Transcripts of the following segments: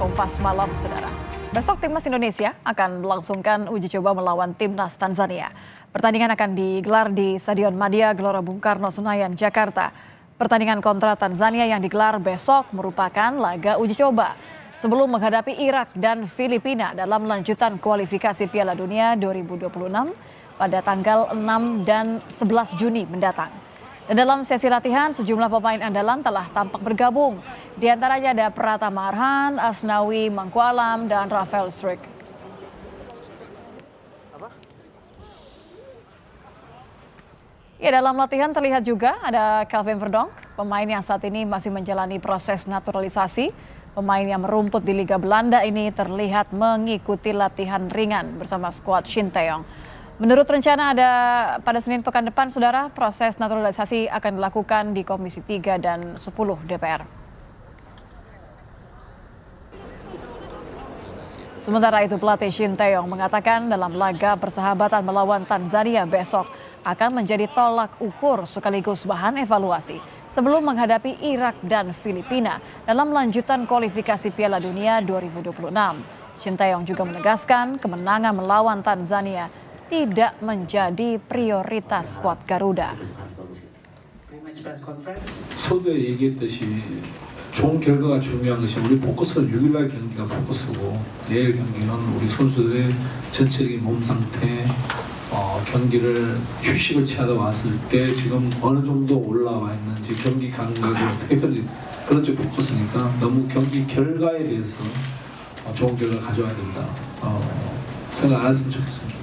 Kompas Malam, Saudara. Besok Timnas Indonesia akan melangsungkan uji coba melawan Timnas Tanzania. Pertandingan akan digelar di Stadion Madia Gelora Bung Karno, Senayan, Jakarta. Pertandingan kontra Tanzania yang digelar besok merupakan laga uji coba sebelum menghadapi Irak dan Filipina dalam lanjutan kualifikasi Piala Dunia 2026 pada tanggal 6 dan 11 Juni mendatang. Dan dalam sesi latihan, sejumlah pemain andalan telah tampak bergabung. Di antaranya ada Pratama Arhan, Asnawi Mangkualam, dan Rafael Struijk. Ya, dalam latihan terlihat juga ada Kelvin Verdonk, pemain yang saat ini masih menjalani proses naturalisasi. Pemain yang merumput di Liga Belanda ini terlihat mengikuti latihan ringan bersama skuad Shin Taeyong. Menurut rencana ada pada Senin pekan depan, Saudara, proses naturalisasi akan dilakukan di Komisi 3 dan 10 DPR. Sementara itu pelatih Shin Taeyong mengatakan dalam laga persahabatan melawan Tanzania besok akan menjadi tolak ukur sekaligus bahan evaluasi sebelum menghadapi Irak dan Filipina dalam lanjutan kualifikasi Piala Dunia 2026. Shin Taeyong juga menegaskan kemenangan melawan Tanzania tidak menjadi prioritas skuad Garuda. 서두에 얘기했듯이 좋은 결과가 중요한 것이 우리 포커스가 6일날 경기가 포커스고 내일 경기는 우리 선수들의 전체적인 몸 상태, 경기를 휴식을 취하다 왔을 때 지금 어느 정도 올라와 있는지 경기 감각을 어떻게 그런 쪽 포커스니까 너무 경기 결과에 대해서 좋은 결과 가져와야 된다 생각 안 했으면 좋겠습니다.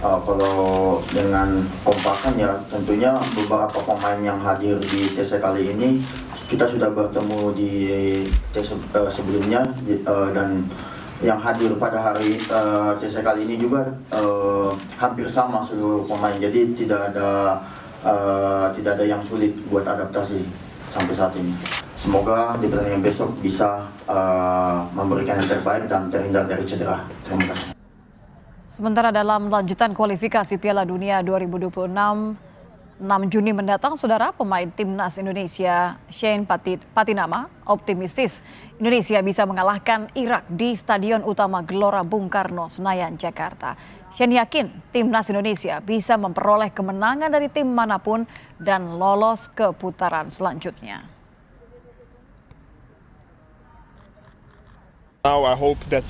Kalau dengan kompakan ya tentunya beberapa pemain yang hadir di TC kali ini kita sudah bertemu di TC sebelumnya dan yang hadir pada hari TC kali ini juga hampir sama seluruh pemain, jadi tidak ada yang sulit buat adaptasi sampai saat ini. Semoga di pertandingan besok bisa memberikan yang terbaik dan terhindar dari cedera. Terima kasih. Sementara dalam lanjutan kualifikasi Piala Dunia 2026, 6 Juni mendatang, Saudara, pemain Timnas Indonesia Shane Patinama optimistis Indonesia bisa mengalahkan Irak di Stadion Utama Gelora Bung Karno, Senayan, Jakarta. Shane yakin Timnas Indonesia bisa memperoleh kemenangan dari tim manapun dan lolos ke putaran selanjutnya. Now I hope that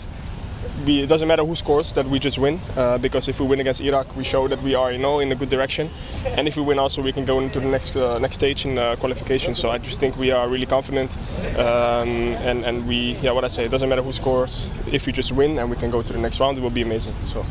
it doesn't matter who scores, that we just win, because if we win against Iraq, we show that we are, in a good direction, and if we win also, we can go into the next stage in qualification. So I just think we are really confident, and we, what I say, it doesn't matter who scores. If we just win and we can go to the next round, it will be amazing. So.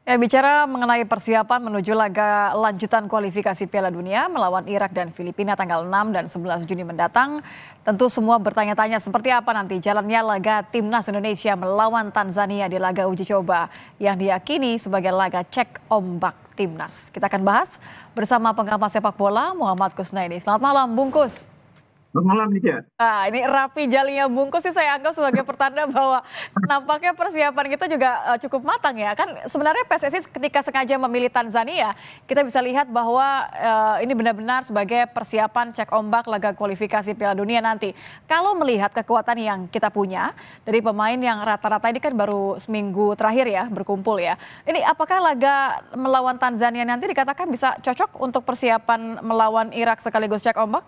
Ya, bicara mengenai persiapan menuju laga lanjutan kualifikasi Piala Dunia melawan Irak dan Filipina tanggal 6 dan 11 Juni mendatang, tentu semua bertanya-tanya seperti apa nanti jalannya laga Timnas Indonesia melawan Tanzania di laga uji coba yang diyakini sebagai laga cek ombak Timnas. Kita akan bahas bersama pengamat sepak bola Muhammad Kusnaini. Selamat malam, Bungkus. Selamat malam, Nika. Ini rapi jalinya Bungkus sih saya anggap sebagai pertanda bahwa nampaknya persiapan kita juga cukup matang ya. Kan sebenarnya PSSI ketika sengaja memilih Tanzania, kita bisa lihat bahwa ini benar-benar sebagai persiapan cek ombak laga kualifikasi Piala Dunia nanti. Kalau melihat kekuatan yang kita punya dari pemain yang rata-rata ini kan baru seminggu terakhir ya berkumpul ya. Ini apakah laga melawan Tanzania nanti dikatakan bisa cocok untuk persiapan melawan Irak sekaligus cek ombak?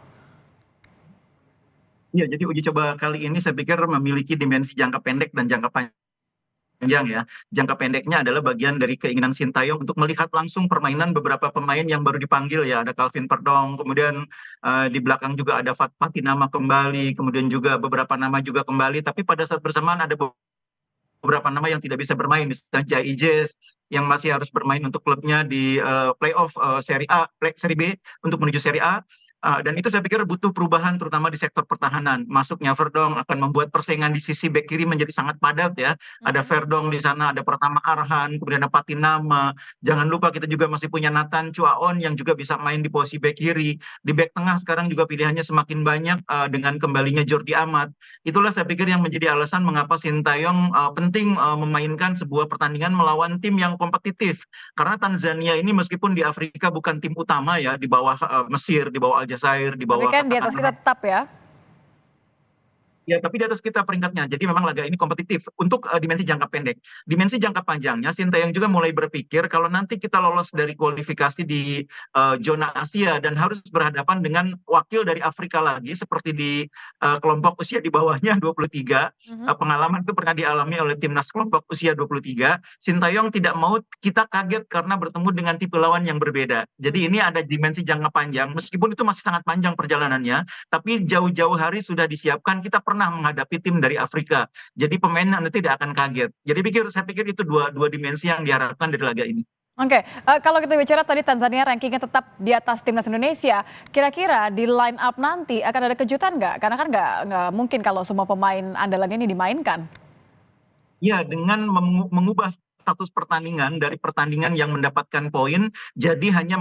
Ya, jadi uji coba kali ini saya pikir memiliki dimensi jangka pendek dan jangka panjang ya. Jangka pendeknya adalah bagian dari keinginan Shin Taeyong untuk melihat langsung permainan beberapa pemain yang baru dipanggil ya. Ada Kelvin Verdonk, kemudian di belakang juga ada Patinama kembali, kemudian juga beberapa nama juga kembali. Tapi pada saat bersamaan ada beberapa nama yang tidak bisa bermain, misalnya Jai Ijes yang masih harus bermain untuk klubnya di playoff Serie B untuk menuju Serie A. Dan itu saya pikir butuh perubahan terutama di sektor pertahanan. Masuknya Verdonk akan membuat persaingan di sisi bek kiri menjadi sangat padat ya. Ada Verdonk di sana, ada Pratama Arhan, kemudian ada Patinama. Jangan lupa kita juga masih punya Nathan Chuaon yang juga bisa main di posisi bek kiri. Di bek tengah sekarang juga pilihannya semakin banyak dengan kembalinya Jordi Amat. Itulah saya pikir yang menjadi alasan mengapa Shin Taeyong penting memainkan sebuah pertandingan melawan tim yang kompetitif. Karena Tanzania ini meskipun di Afrika bukan tim utama ya, di bawah Mesir, di bawah Aljazair, di bawah Tapi kan di atas kita tetap ya. Ya, tapi di atas kita peringkatnya. Jadi memang laga ini kompetitif untuk dimensi jangka pendek. Dimensi jangka panjangnya, Sintayong juga mulai berpikir kalau nanti kita lolos dari kualifikasi di zona Asia dan harus berhadapan dengan wakil dari Afrika lagi, seperti di kelompok usia di bawahnya 23. Pengalaman itu pernah dialami oleh timnas kelompok usia 23. Sintayong tidak mau kita kaget karena bertemu dengan tipe lawan yang berbeda. Jadi ini ada dimensi jangka panjang, meskipun itu masih sangat panjang perjalanannya, tapi jauh-jauh hari sudah disiapkan. Kita pernah menghadapi tim dari Afrika, jadi pemain nanti tidak akan kaget. Jadi saya pikir itu dua dimensi yang diharapkan dari laga ini. Oke, kalau kita bicara tadi Tanzania rankingnya tetap di atas timnas Indonesia, kira-kira di line up nanti akan ada kejutan nggak? Karena kan nggak mungkin kalau semua pemain andalan ini dimainkan. Ya, dengan mengubah status pertandingan dari pertandingan yang mendapatkan poin jadi hanya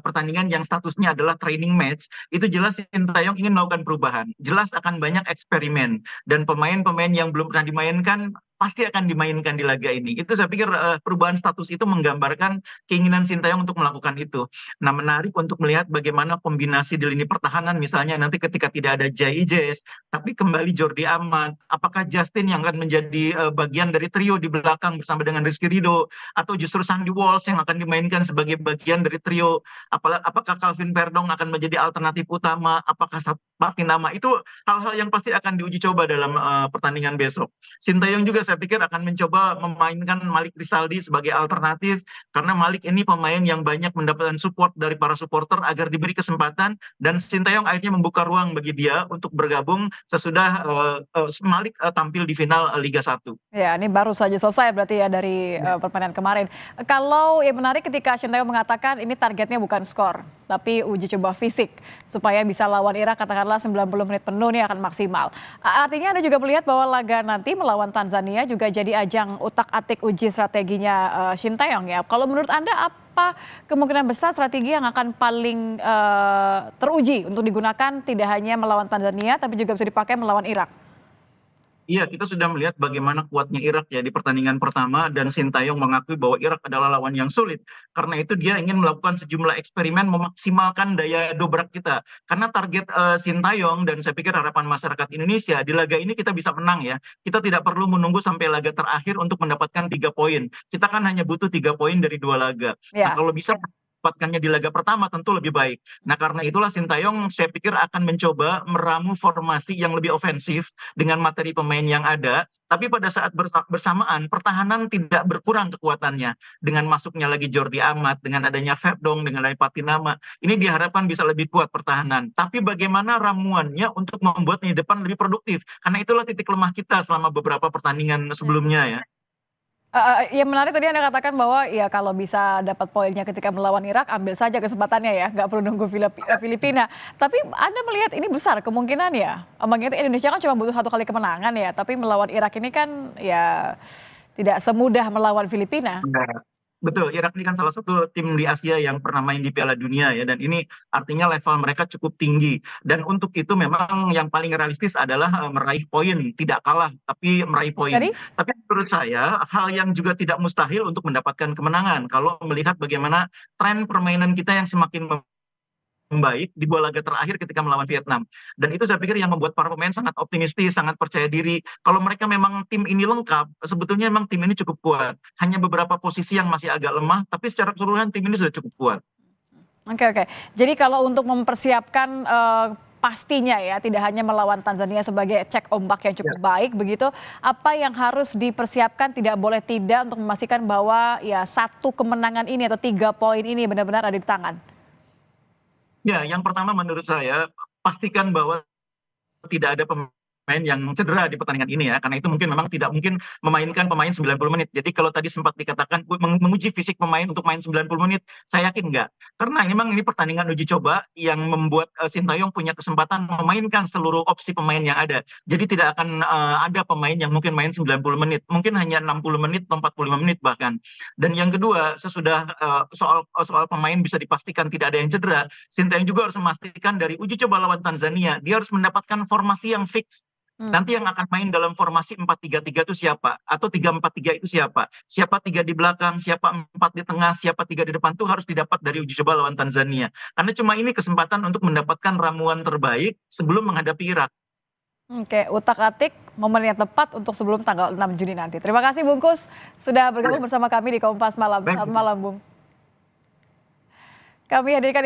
pertandingan yang statusnya adalah training match, itu jelas Sintayong ingin melakukan perubahan. Jelas akan banyak eksperimen dan pemain-pemain yang belum pernah dimainkan pasti akan dimainkan di laga ini. Itu saya pikir perubahan status itu menggambarkan keinginan Sintayong untuk melakukan itu. Nah, menarik untuk melihat bagaimana kombinasi di lini pertahanan, misalnya nanti ketika tidak ada Jai Ijes, tapi kembali Jordi Amat, apakah Justin yang akan menjadi bagian dari trio di belakang bersama dengan Rizky Ridho, atau justru Sandy Walsh yang akan dimainkan sebagai bagian dari trio, apakah Calvin Verdong akan menjadi alternatif utama, apakah Patinama, itu hal-hal yang pasti akan diuji coba dalam pertandingan besok. Sintayong juga saya pikir akan mencoba memainkan Malik Rizaldi sebagai alternatif, karena Malik ini pemain yang banyak mendapatkan support dari para supporter agar diberi kesempatan, dan Sintayong akhirnya membuka ruang bagi dia untuk bergabung sesudah Malik tampil di final Liga 1. Ya, ini baru saja selesai berarti ya dari permainan kemarin. Kalau yang menarik ketika Sintayong mengatakan ini targetnya bukan skor, tapi uji coba fisik supaya bisa lawan Irak katakanlah 90 menit penuh nih akan maksimal. Artinya Anda juga melihat bahwa laga nanti melawan Tanzania juga jadi ajang utak-atik uji strateginya Sintayong ya. Kalau menurut Anda apa kemungkinan besar strategi yang akan paling teruji untuk digunakan tidak hanya melawan Tanzania tapi juga bisa dipakai melawan Irak? Iya, kita sudah melihat bagaimana kuatnya Irak ya di pertandingan pertama, dan Sintayong mengakui bahwa Irak adalah lawan yang sulit. Karena itu dia ingin melakukan sejumlah eksperimen memaksimalkan daya dobrak kita. Karena target Sintayong dan saya pikir harapan masyarakat Indonesia di laga ini kita bisa menang ya. Kita tidak perlu menunggu sampai laga terakhir untuk mendapatkan 3 poin. Kita kan hanya butuh 3 poin dari 2 laga. Nah, kalau bisa dapatkannya di laga pertama tentu lebih baik. Nah, karena itulah Sintayong saya pikir akan mencoba meramu formasi yang lebih ofensif dengan materi pemain yang ada, tapi pada saat bersamaan pertahanan tidak berkurang kekuatannya dengan masuknya lagi Jordi Amat, dengan adanya Verdong, dengan adanya Patinama. Ini diharapkan bisa lebih kuat pertahanan. Tapi bagaimana ramuannya untuk membuat di depan lebih produktif? Karena itulah titik lemah kita selama beberapa pertandingan sebelumnya ya. Yang menarik tadi Anda katakan bahwa ya kalau bisa dapat poinnya ketika melawan Irak, ambil saja kesempatannya ya, nggak perlu nunggu Filipina. Tapi Anda melihat ini besar kemungkinan ya, mengingat Indonesia kan cuma butuh 1 kali kemenangan ya, tapi melawan Irak ini kan ya tidak semudah melawan Filipina. Betul, Irak ini kan salah satu tim di Asia yang pernah main di Piala Dunia ya, dan ini artinya level mereka cukup tinggi. Dan untuk itu memang yang paling realistis adalah meraih poin, tidak kalah tapi meraih poin. Tapi menurut saya hal yang juga tidak mustahil untuk mendapatkan kemenangan kalau melihat bagaimana tren permainan kita yang semakin membaik di 2 laga terakhir ketika melawan Vietnam. Dan itu saya pikir yang membuat para pemain sangat optimistis, sangat percaya diri. Kalau mereka memang tim ini lengkap, sebetulnya memang tim ini cukup kuat. Hanya beberapa posisi yang masih agak lemah, tapi secara keseluruhan tim ini sudah cukup kuat. Oke. Jadi kalau untuk mempersiapkan pastinya ya, tidak hanya melawan Tanzania sebagai cek ombak yang cukup baik begitu, apa yang harus dipersiapkan tidak boleh tidak untuk memastikan bahwa ya 1 kemenangan ini atau 3 poin ini benar-benar ada di tangan? Ya, yang pertama menurut saya pastikan bahwa tidak ada pemain yang cedera di pertandingan ini ya, karena itu memang tidak mungkin memainkan pemain 90 menit. Jadi kalau tadi sempat dikatakan menguji fisik pemain untuk main 90 menit, saya yakin enggak. Karena memang ini pertandingan uji coba yang membuat Sintayong punya kesempatan memainkan seluruh opsi pemain yang ada. Jadi tidak akan ada pemain yang mungkin main 90 menit, mungkin hanya 60 menit atau 45 menit bahkan. Dan yang kedua, sesudah soal pemain bisa dipastikan tidak ada yang cedera, Sintayong juga harus memastikan dari uji coba lawan Tanzania, dia harus mendapatkan formasi yang fix. Nanti yang akan main dalam formasi 4-3-3 itu siapa? Atau 3-4-3 itu siapa? Siapa 3 di belakang, siapa 4 di tengah, siapa 3 di depan, itu harus didapat dari uji coba lawan Tanzania. Karena cuma ini kesempatan untuk mendapatkan ramuan terbaik sebelum menghadapi Irak. Oke, utak-atik momen yang tepat untuk sebelum tanggal 6 Juni nanti. Terima kasih Bungkus sudah bergabung bersama kami di Kompas Malam. Selamat malam, Bung. Kami hadirkan